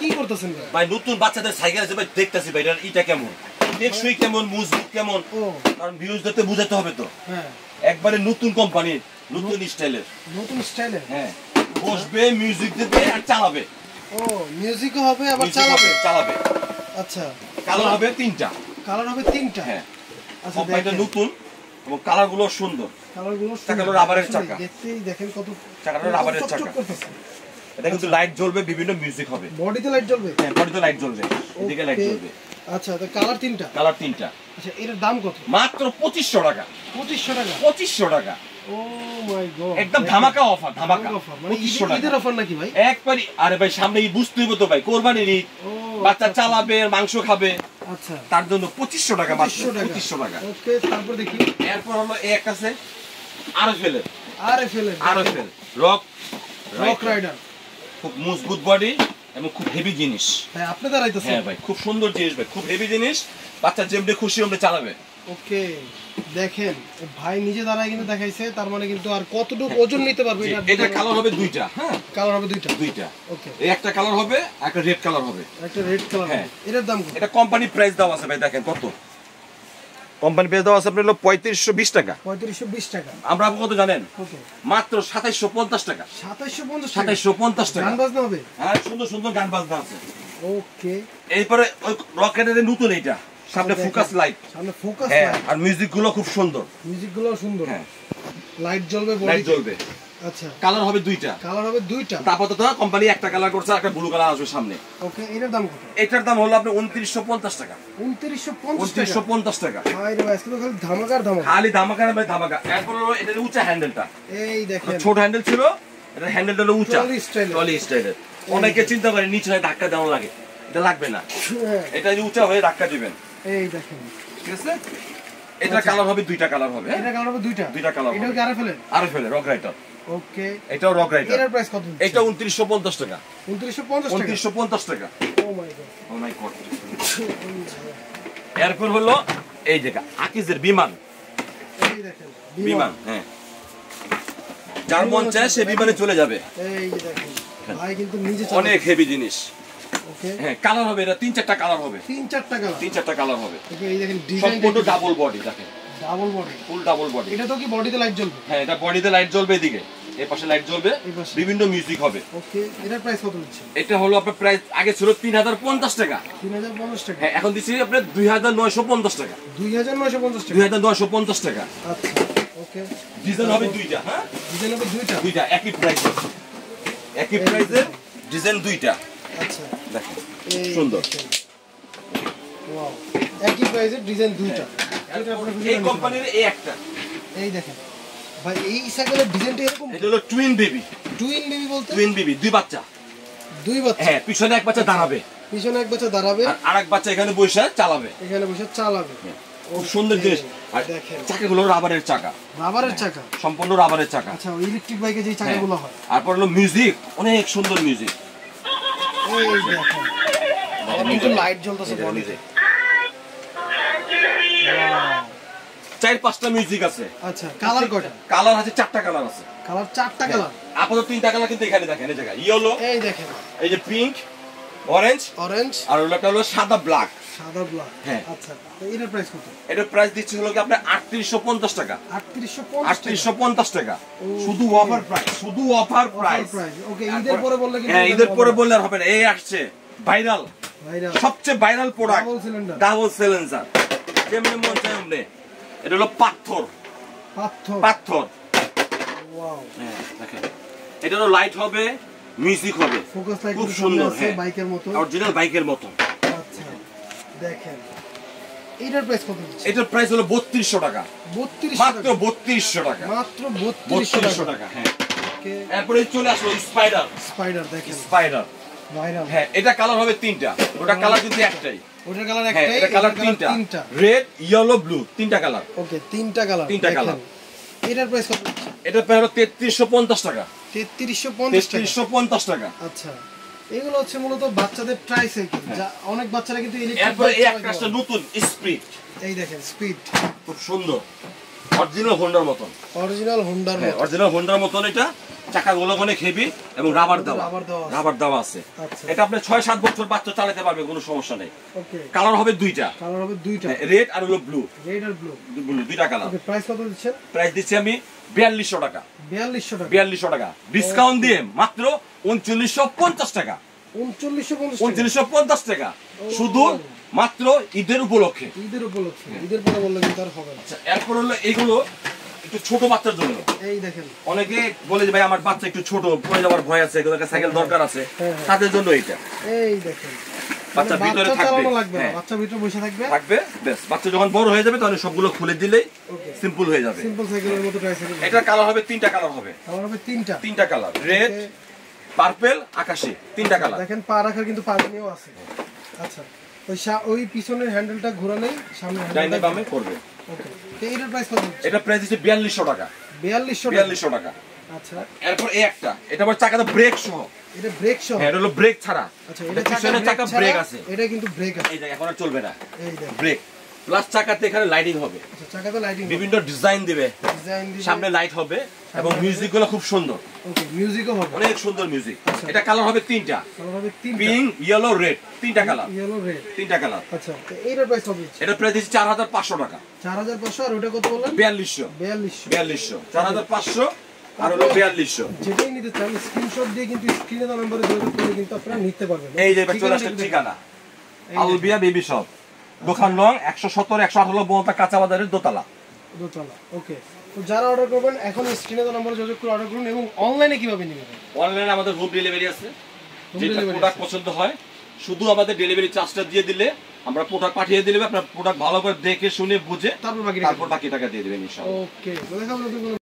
কি করতেছেন ভাই? ভাই নতুন বাচ্চাদের সাইকেল আছে ভাই, দেখতেছি ভাই এটা কেমন, টেকসই কেমন, মজবুত কেমন, কারণ ভিউজদেরকে বুঝাতে হবে তো। হ্যাঁ, একবারে নতুন কোম্পানির, নতুন স্টাইলের। নতুন স্টাইলের? হ্যাঁ, বসবে, মিউজিক দিবে আর চালাবে। ও, মিউজিকও হবে আবার চালাবে। আচ্ছা, কালার হবে 3টা। কালার হবে 3টা? হ্যাঁ, আচ্ছা, কোম্পানিটা নতুন এবং কালারগুলো সুন্দর। কালারগুলো চাকাগুলো রাবারের চাকা, দেখতেই দেখেন কত, চাকাটা রাবারের চাকা। এটা কিন্তু লাইট জ্বলবে, বিভিন্ন মিউজিক হবে। বডিতে লাইট জ্বলবে? হ্যাঁ, বডিতে লাইট জ্বলবে, এদিকে লাইট জ্বলবে। আচ্ছা, তো কালার 3টা? কালার 3টা। আচ্ছা, এর দাম কত? মাত্র 2500 টাকা। 2500 টাকা? 2500 টাকা। ও মাই গড, একদম ধামাকা অফার, ধামাকা অফার। মানে 2500 টাকা। ঈদের অফার নাকি ভাই? একবারই। আরে ভাই সামনে ঈদ, বুঝতে হবে তো ভাই, কোরবানির ঈদ, বাচ্চা চালাবে, মাংস খাবে। আচ্ছা, তার জন্য 2500 টাকা, মাত্র 2500 টাকা। ওকে, তারপর দেখি। এরপর হলো এক আছে আরএফএল রক রাইডার। খুব মজবুত বডি এবং খুব হেভি জিনিস। হ্যাঁ, আপনি দাঁড়াইতেছেন? হ্যাঁ ভাই, খুব সুন্দর জিনিস ভাই, খুব হেভি জিনিস। বাচ্চা যেমনি খুশি আমরা চালাবে। ওকে, দেখেন ভাই নিজে দাঁড়ায় কিন্তু দেখাইছে, তার মানে কিন্তু আর কতটুকু ওজন নিতে পারবে এটা? এটা কালার হবে 2টা। হ্যাঁ, কালার হবে 2টা। ওকে, এই একটা কালার হবে, একটা রেড কালার হবে। একটা রেড কালার। হ্যাঁ, এটার দাম কত? এটা কোম্পানি প্রাইস দাও আছে ভাই, দেখেন কত কোম্পানি প্রাইস দাও আছে আপনার হলো 3520 টাকা। 3520 টাকা। আমরা কত জানেন? ওকে, মাত্র 2750 টাকা। 2750 টাকা। গান বাজনা হবে? হ্যাঁ, সুন্দর সুন্দর গান বাজনা আছে। ওকে, এরপরে ওই রকেটের নতুন এইটা, সামনে ফোকাস লাইট। সামনে ফোকাস হ্যাঁ, লাইট। আর মিউজিক গুলো খুব সুন্দর। মিউজিক গুলো সুন্দর। হ্যাঁ, লাইট জ্বলবে, লাইট জ্বলবে। আচ্ছা, কালার হবে 2টা। কালার হবে 2টা। আপাতত কোম্পানি একটা কালার করছে, একটা ব্লু কালার আসবে সামনে। ওকে, এটার দাম কত? এটার দাম হলো আপনার 2950 টাকা। 2950 টাকা। ভাই রে ভাই, আজকে তো খালি ধামাকার ধামাকা। খালি ধামাকা ভাই, ধামাকা। এরপর হলো এটার উঁচা হ্যান্ডেলটা। এই দেখেন, ছোট হ্যান্ডেল ছিল, এটা হ্যান্ডেলটা হলো উঁচা, ট্রলি স্টাইলের। অনেকে চিন্তা করে নিচে হয় ধাক্কা দেওয়া লাগে, এটা লাগবে না। এটা উঁচা হয়ে ধাক্কা দিবেন। এই দেখেন, ঠিক আছে। এটা কালার হবে 2টা কালার হবে। এটা কালার হবে 2টা কালার। এটাও কি আরএফএল রক রাইডার। ওকে, এটাও রক রাইডার। এটার প্রাইস কত? এটা 2950 টাকা। 2950 টাকা। ও মাই গড, ও মাই গড। এরপর হলো এই জায়গা আকিজের বিমান। এই দেখেন, বিমান। হ্যাঁ, যার মন চায় সে বিমানে চলে যাবে। এই দেখেন ভাই, কিন্তু নিজে অনেক হেভি জিনিস। ওকে, হ্যাঁ, কালার হবে, এটা 3-4টা কালার হবে। 3-4টা কালার। 3-4টা কালার হবে। ওকে, এই দেখেন ডিজাইন, সম্পূর্ণ ডাবল বডি, দেখেন ডাবল বডি, ফুল ডাবল বডি। এটা তো কি বডিতে লাইট জ্বলবে? হ্যাঁ, এটা বডিতে লাইট জ্বলবে, এদিকে এই পাশে লাইট জ্বলবে, বিভিন্ন মিউজিক হবে। ওকে, এটার প্রাইস কত হচ্ছে? এটা হলো আপনার প্রাইস আগে ছিল 3050 টাকা। 3050 টাকা। হ্যাঁ, এখন দিচ্ছি আপনার 2950 টাকা। 2950 টাকা। 2950 টাকা। আচ্ছা, ওকে, ডিজাইন হবে 2টা। হ্যাঁ, ডিজাইন হবে 2টা। একই প্রাইসে, একই প্রাইসে ডিজাইন 2টা। আচ্ছা, দেখেন সুন্দর। ওয়াও, একই প্রাইসে ডিজাইন 2টা। এটা আপনারা এই কোম্পানির এই একটা। এই দেখেন ভাই, এই সাইকেলের ডিজাইনটা এরকম। এটা হলো টুইন বেবি। টুইন বেবি বলতে? টুইন বেবি, দুই বাচ্চা। হ্যাঁ, পিছনে এক বাচ্চা দাঁড়াবে, পিছনে এক বাচ্চা দাঁড়াবে, আর আরেক বাচ্চা এখানে বসে চালাবে। এখানে বসে চালাবে। খুব সুন্দর জিনিস। আর দেখেন, চাকাগুলো রাবারের চাকা। রাবারের চাকা? সম্পূর্ণ রাবারের চাকা। আচ্ছা, ইলেকট্রিক বাইকে যে চাকাগুলো হয়। তারপর হলো মিউজিক, অনেক সুন্দর মিউজিক। এই দেখেন, কিন্তু লাইট জ্বলতেছে বডিতে। 4-5টা মিউজিক আছে। আচ্ছা, কালার কয়টা? কালার আছে 4টা কালার আছে। কালার 4টা কালার? আপাতত 3টা কালার কিন্তু এখানে দেখেন, এই জায়গায় ইয়েলো, এই দেখেন, এই যে পিঙ্ক, অরেঞ্জ, আর ওটা হলো সাদা ব্ল্যাক। সাদা ব্ল্যাক। হ্যাঁ, আচ্ছা, এটার প্রাইস কত? এটার প্রাইস দিচ্ছি হলো কি আপনার 3850 টাকা। 3850 টাকা। শুধু অফার প্রাইস, শুধু অফার প্রাইস। ওকে, ঈদের পরে বললে কি? হ্যাঁ, ঈদের পরে বললে আর হবে না। এই আসছে ভাইরাল, সবচেয়ে ভাইরাল প্রোডাক্ট, ডাবল সিলিন্ডার। যেমনি মন চায় এমনি। এটা হলো পাথর। ওয়াও, হ্যাঁ, দেখেন এটা হলো লাইট হবে, মিউজিক হবে, ফোকাস লাইট খুব সুন্দর। হ্যাঁ, বাইকের মতো, অরিজিনাল বাইকের মতো। আচ্ছা, দেখেন এটার প্রাইস কত? এটার প্রাইস হলো 3200 টাকা। 3200 মাত্র 3200 টাকা। মাত্র 3200 টাকা। হ্যাঁ, ওকে, এরপরে চলে আসলো স্পাইডার। দেখেন স্পাইডার ভাইরাল। হ্যাঁ, এটা কালার হবে 3টা। ওটা কালার কিন্তু একটাই। ওটার কালার একটাই, এটা কালার 3টা, রেড, ইয়েলো, ব্লু, 3টা কালার। ওকে, 3টা কালার। এটার প্রাইস কত? এটার প্রাইস হলো 3350 টাকা। 3350 টাকা। আচ্ছা, এগুলো হচ্ছে মূলত বাচ্চাদের ট্রাই সাইকেল, যা অনেক বাচ্চারা কিন্তু ইলেকট্রিক বাইক। এই একটা নতুন স্পিড। এই দেখেন, স্পিড খুব সুন্দর, অরিজিনাল হোন্ডার মতন। অরিজিনাল হোন্ডার মতন। অরিজিনাল হোন্ডার মতন এটা। চাকাগুলো অনেক হেভি এবং রাবার দেওয়া আছে। এটা আপনি 6-7 বছর বাচ্চা চালাতে পারবে, কোনো সমস্যা নেই। কালার হবে দুইটা, রেড আর হলো ব্লু। দুইটা কালার। প্রাইস কত দিচ্ছেন? প্রাইস দিচ্ছি আমি 4200 টাকা। 4200 টাকা ডিসকাউন্ট দিয়ে মাত্র 3950 টাকা। 3950 টাকা শুধু মাত্র ঈদের উপলক্ষে। ঈদের পরে বললে কিন্তু আর হবে না। আচ্ছা, এরপর হলো এইগুলো একটু ছোট বাচ্চার জন্য। এই দেখেন, অনেকে বলে যে ভাই আমার বাচ্চা একটু ছোট, পড়ে যাওয়ার ভয় আছে, এগুলোকে সাইকেল দরকার আছে, তাদের জন্য এইটা। এই দেখেন, বাচ্চা ভিতরে থাকবে, বাচ্চা ভিতরে বসে থাকবে, বেশ। বাচ্চা যখন বড় হয়ে যাবে তখন সবগুলো খুলে দিলেই সিম্পল হয়ে যাবে। সিম্পল সাইকেলের মতো ট্রাইসাইকেল। এটা কালার হবে তিনটা কালার হবে। তিনটা কালার, রেড, পার্পল, আকাশী, তিনটা কালার। দেখেন পা রাখার কিন্তু পানিও আছে। আচ্ছা, ওই পিছনের হ্যান্ডেলটা ঘোরালেই সামনে ডাইনে বামে করবে। ওকে, তো এটার প্রাইস কত? এটা প্রাইস হচ্ছে 4200 টাকা। 4200 টাকা। আচ্ছা, এরপর এই একটা, এটা আবার চাকাতে ব্রেক সহ। এটা ব্রেক সহ? হ্যাঁ, এটা হলো ব্রেক ছাড়া। আচ্ছা, এটা পিছনে চাকা ব্রেক আছে। এটা কিন্তু ব্রেক আছে। এই যে এখন আর চলবে না। এই দেখেন, ব্রেক প্লাস চাকাতে এখানে লাইটিং হবে। আচ্ছা, চাকাতে লাইটিং, বিভিন্ন ডিজাইন দিবে, সামনে লাইট হবে এবং মিউজিক গুলো খুব সুন্দর। ওকে, মিউজিকও হবে, অনেক সুন্দর মিউজিক। এটা কালার হবে তিনটা, পিঙ্ক, ইয়েলো, রেড, তিনটা কালার। তিনটা কালার। আচ্ছা, তো এটার প্রাইস কত? এটা প্রাইস দিচ্ছি 4500 টাকা। 4500। আর ওটা কত বললেন? 4200। 4500 আর হলো 4200। যেটাই নিতে চান স্ক্রিনশট দিয়ে কিন্তু স্ক্রিনে দেওয়া নম্বরে যোগাযোগ করে কিন্তু আপনারা নিতে পারবেন। এই যে চলে আসছে ঠিকানা, আলবিয়া বেবি শপ, দোকান নং 117 118 বলতা কাঁচা বাজারের দোতলা। ওকে, তো যারা অর্ডার করবেন এখন স্ক্রিনে দেওয়া নম্বরে যোগাযোগ করে অর্ডার করুন। এবং অনলাইনে কিভাবে নেবেন? অনলাইনে আমাদের হোম ডেলিভারি আছে। যেটা প্রোডাক্ট পছন্দ হয় শুধু আমাদের ডেলিভারি চার্জটা দিয়ে দিলে আমরা প্রোডাক্ট পাঠিয়ে দিলে আপনার প্রোডাক্ট ভালো করে দেখে শুনে বুঝে তারপর বাকি টাকা দিয়ে দিবেন ইনশাআল্লাহ। ওকে, তো দেখাবো নতুন